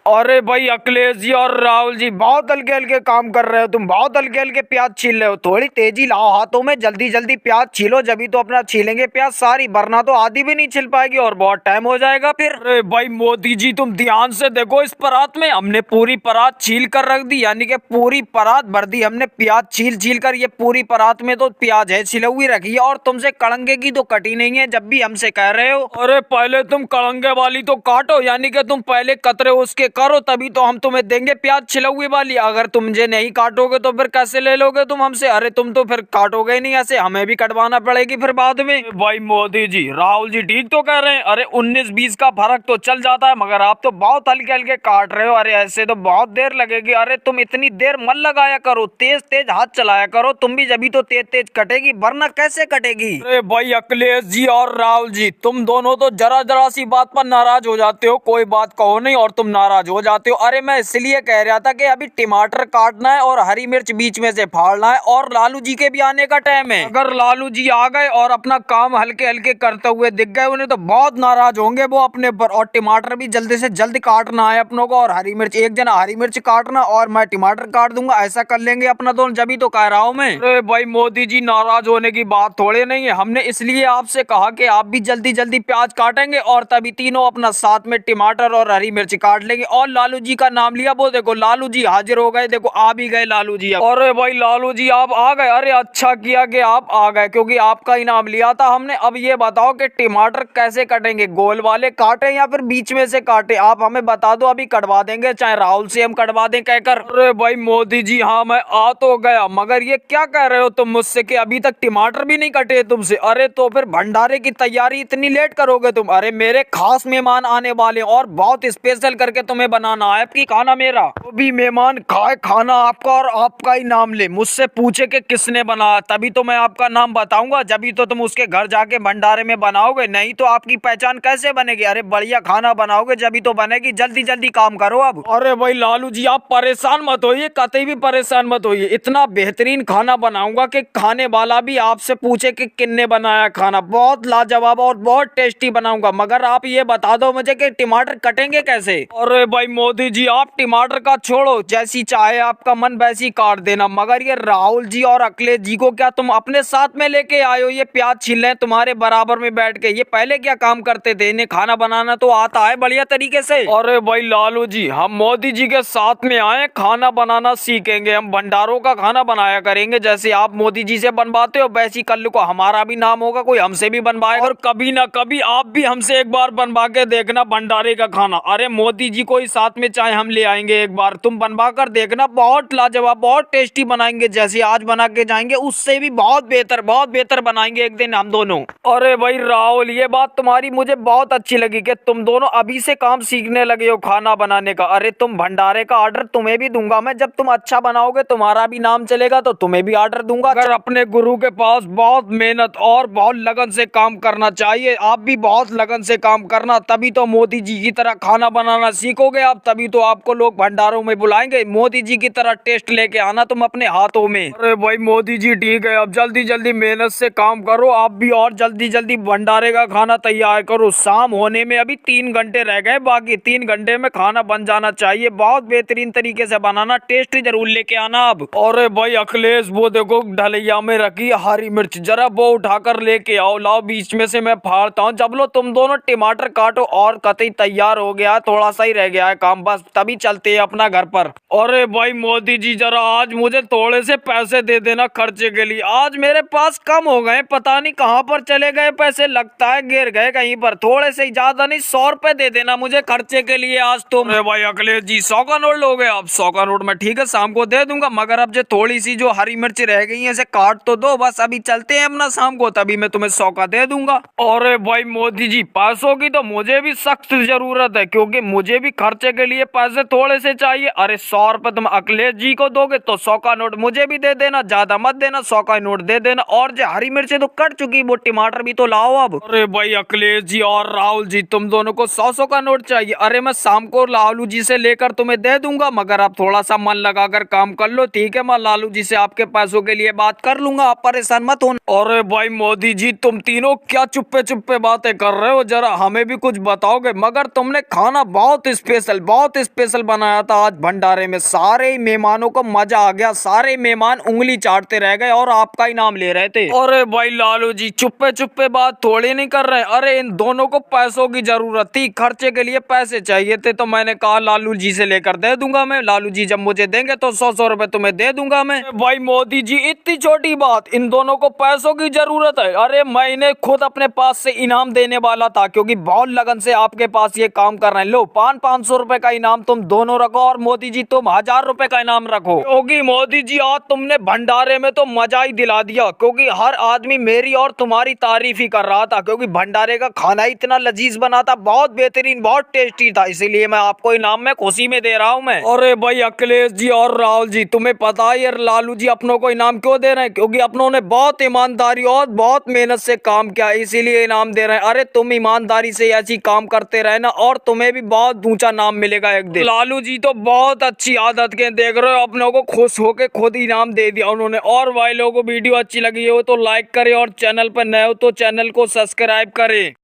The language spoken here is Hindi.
अरे भाई अखिलेश जी और राहुल जी बहुत हल्के हल्के काम कर रहे हो तुम। बहुत हल्के हल्के प्याज छील रहे हो। थोड़ी तेजी लाओ हाथों में, जल्दी जल्दी प्याज छीलो, जभी तो अपना छीलेंगे प्याज सारी, वरना तो आधी भी नहीं छिल पाएगी और बहुत टाइम हो जाएगा फिर। अरे भाई मोदी जी तुम ध्यान से देखो, इस परात में हमने पूरी परात छील कर रख दी, यानी कि पूरी परात भर दी हमने प्याज छील छील कर। ये पूरी परात में तो प्याज है, छिली हुई रखी है, और तुमसे कड़ंगे की तो कटी नहीं है जब भी हमसे कह रहे हो। अरे पहले तुम कड़ंगे वाली तो काटो, यानी कि तुम पहले कतरे उसके करो, तभी तो हम तुम्हें देंगे प्याज छिलौगी वाली। अगर तुम मुझे नहीं काटोगे तो फिर कैसे ले लोगे तुम हमसे? अरे तुम तो फिर काटोगे ही नहीं, ऐसे हमें भी कटवाना पड़ेगी फिर बाद में। भाई मोदी जी राहुल जी ठीक तो कह रहे हैं। अरे 19-20 का फर्क तो चल जाता है, मगर आप तो बहुत हल्के हल्के काट रहे हो। अरे ऐसे तो बहुत देर लगेगी। अरे तुम इतनी देर मत लगाया करो, तेज तेज हाथ चलाया करो तुम भी, जभी तो तेज तेज कटेगी, वरना कैसे कटेगी? अरे भाई अखिलेश जी और राहुल जी तुम दोनों तो जरा जरा सी बात पर नाराज हो जाते हो। कोई बात कहो नहीं और तुम नाराज हो जाते हो। अरे मैं इसलिए कह रहा था कि अभी टमाटर काटना है और हरी मिर्च बीच में से फाड़ना है, और लालू जी के भी आने का टाइम है। अगर लालू जी आ गए और अपना काम हल्के हल्के करते हुए दिख गए उन्हें, तो बहुत नाराज होंगे वो अपने पर। और टमाटर भी जल्दी से जल्दी काटना है अपनों को, और हरी मिर्च एक जना हरी मिर्च काटना और मैं टमाटर काट दूंगा, ऐसा कर लेंगे अपना दोनों, जभी तो कह रहा हूँ मैं। अरे भाई मोदी जी नाराज होने की बात थोड़े नहीं है, हमने इसलिए आपसे कहा कि आप भी जल्दी जल्दी प्याज काटेंगे और तभी तीनों अपना साथ में टमाटर और हरी मिर्च काट लेंगे। और लालू जी का नाम लिया, वो देखो लालू जी हाजिर हो गए, देखो आ भी गए लालू जी। अरे भाई लालू जी आप आ गए, अरे अच्छा किया कि आप आ गए, क्योंकि आपका इनाम लिया था हमने। अब ये बताओ कि टमाटर कैसे कटेंगे, गोल वाले काटे या फिर बीच में से काटे? आप हमें बता दो, अभी कटवा देंगे, चाहे राहुल से हम कटवा दें कहकर। अरे भाई मोदी जी हाँ मैं आ तो गया, मगर ये क्या कह रहे हो तुम मुझसे कि अभी तक टमाटर भी नहीं कटे तुमसे? अरे तो फिर भंडारे की तैयारी इतनी लेट करोगे तुम? अरे मेरे खास मेहमान आने वाले और बहुत स्पेशल करके तुम्हें बनाना है आपकी खाना मेरा। वो भी मेहमान खाए खाना आपका और आपका ही नाम ले, मुझसे पूछे कि किसने बनाया, तभी तो मैं आपका नाम बताऊंगा, जभी तो तुम उसके घर जाके भंडारे में बनाओगे, नहीं तो आपकी पहचान कैसे बनेगी? अरे बढ़िया खाना बनाओगे जभी तो बनेगी, जल्दी जल्दी काम करो अब। अरे भाई लालू जी आप परेशान मत होइए, कतई भी परेशान मत होइए, इतना बेहतरीन खाना बनाऊंगा कि खाने वाला भी आपसे पूछे कि किन्ने बनाया खाना। बहुत लाजवाब और बहुत टेस्टी बनाऊंगा, मगर आप ये बता दो मुझे कि टमाटर कटेंगे कैसे? अरे भाई मोदी जी आप टमाटर का छोड़ो, जैसी चाहे आपका मन वैसी काट देना, मगर ये राहुल जी और अखिलेश जी को क्या तुम अपने साथ में लेके आए हो? ये प्याज छील रहे तुम्हारे बराबर में बैठ के, ये पहले क्या काम करते थे? इन्हें खाना बनाना तो आता है बढ़िया तरीके से। अरे भाई लालू जी हम मोदी जी के साथ में आए, खाना बनाना सीखेंगे, हम भंडारों का खाना बनाया करेंगे, जैसे आप मोदी जी से बनवाते हो वैसी कल को हमारा भी नाम होगा, कोई हमसे भी बनवाएगा, और कभी ना कभी आप भी हमसे एक बार बनवा के देखना भंडारे का खाना। अरे मोदी जी को ही साथ में चाहे हम ले आएंगे, एक बार तुम बनवा कर देखना, बहुत लाजवाब बहुत टेस्टी बनाएंगे, जैसे आज बना के जाएंगे उससे भी बहुत बेहतर बनाएंगे एक दिन हम दोनों। अरे भाई राहुल ये बात तुम्हारी मुझे बहुत अच्छी लगी कि तुम दोनों अभी से काम सीखने लगे हो खाना बनाने का। अरे तुम भंडारे का ऑर्डर तुम्हें भी दूंगा मैं, जब तुम अच्छा बनाओगे तुम्हारा भी नाम चलेगा तो तुम्हें भी ऑर्डर दूंगा। अगर अपने गुरु के पास बहुत मेहनत और बहुत लगन से काम करना चाहिए, आप भी बहुत लगन से काम करना, तभी तो मोदी जी की तरह खाना बनाना सीखोगे आप, तभी तो आपको लोग भंडारों में बुलाएंगे। मोदी जी की तरह टेस्ट लेके आना तुम अपने हाथों में। अरे भाई मोदी जी ठीक है, अब जल्दी जल्दी मेहनत से काम करो आप भी, और जल्दी जल्दी भंडारे का खाना तैयार करो। शाम होने में अभी 3 घंटे रह गए, बाकी 3 घंटे में खाना बन जाना चाहिए। बहुत बेहतरीन तरीके से बनाना, टेस्ट जरूर लेके आना अब। अरे भाई अखिलेश वो देखो ढलैया में रखी हरी मिर्च, जरा वो उठाकर लेके आओ, लाओ बीच में से मैं फाड़ता हूँ। जब लो तुम दोनों टमाटर काटो, और कतई तैयार हो गया, थोड़ा सा ही रह गया है काम, बस तभी चलते हैं अपना घर पर। अरे भाई मोदी जी जरा आज मुझे थोड़े से पैसे दे देना खर्चे के लिए, आज मेरे पास कम हो गए, पता नहीं कहाँ पर चले गए पैसे, लगता है गिर गए कहीं पर। थोड़े से ज्यादा नहीं 100 रुपए दे देना मुझे खर्चे के लिए आज तुम। अरे भाई अखिलेश जी 100 का नोट लोगे आप? 100 का नोट मैं ठीक है शाम को दे दूंगा, मगर अब जो थोड़ी सी जो हरी मिर्च रह गई है इसे काट तो दो, बस अभी चलते हैं अपना शाम को, तभी मैं तुम्हें 100 का दे दूंगा। अरे भाई मोदी जी पैसों की तो मुझे भी सख्त जरूरत है, क्योंकि मुझे भी खर्चे के लिए पैसे थोड़े से चाहिए। अरे 100 रुपए तुम अखिलेश जी को दोगे तो 100 का नोट मुझे भी दे देना, ज्यादा मत देना, 100 का नोट दे देना। और जो हरी मिर्च तो कट चुकी, वो टमाटर भी तो लाओ अब। अरे भाई अखिलेश जी और राहुल जी तुम दोनों को 100 का नोट चाहिए? अरे मैं शाम को लालू जी से लेकर तुम्हें दे दूंगा, मगर आप थोड़ा सा मन लगाकर काम कर लो, ठीक है? मैं लालू जी से आपके पैसों के लिए बात कर लूंगा, आप परेशान मत होना। अरे भाई मोदी जी तुम तीनों क्या चुप्पे चुप्पे बातें कर रहे हो, जरा हमें भी कुछ बताओगे? मगर तुमने खाना बहुत स्पेशल, बहुत स्पेशल बनाया था आज भंडारे में। सारे मेहमानों को मजा आ गया, सारे मेहमान उंगली चाटते रह गए और आपका इनाम ले रहे थे। अरे भाई लालू जी चुप्पे चुप्पे बात थोड़ी नहीं कर रहे। अरे इन दोनों को पैसों की जरूरत थी, खर्चे के लिए पैसे चाहिए थे, तो मैंने कहा लालू जी से लेकर दे दूंगा मैं। लालू जी जब मुझे देंगे तो 100 रुपए तुम्हें दे दूंगा मैं। भाई मोदी जी इतनी छोटी बात, इन दोनों को पैसों की जरूरत है। अरे मैं इन्हें खुद अपने पास से इनाम देने वाला था, क्योंकि बहुत लगन से आपके पास ये काम कर रहे हैं। लो 500 रुपए का इनाम तुम दोनों रखो, और मोदी जी तुम 1000 रुपए का इनाम रखो। क्योंकि मोदी जी आज तुमने भंडारे में तो मजा ही दिला दिया, क्योंकि हर आदमी मेरी और तुम्हारी तारीफ ही कर रहा था, क्योंकि भंडारे का खाना इतना लजीज बना था, बहुत बेहतरीन, बहुत टेस्टी था। इसीलिए मैं आपको इनाम में खुशी में दे रहा हूँ मैं। अरे भाई अखिलेश जी और राहुल जी, तुम्हें पता है यार लालू जी अपनों को इनाम क्यों दे रहे हैं? क्योंकि अपनों ने बहुत ईमानदारी और बहुत मेहनत से काम किया, इसीलिए इनाम दे रहे हैं। अरे तुम ईमानदारी से ऐसी काम करते रहे ना, और तुम्हें भी बहुत ऊंचा नाम मिलेगा एक दिन। लालू जी तो बहुत अच्छी आदत के, देख रहे हो अपनों को खुश होके खुद इनाम दे दिया उन्होंने। और भाई लोगों को वीडियो अच्छी लगी हो तो लाइक करे, और चैनल पर नए हो तो चैनल को सब्सक्राइब करे।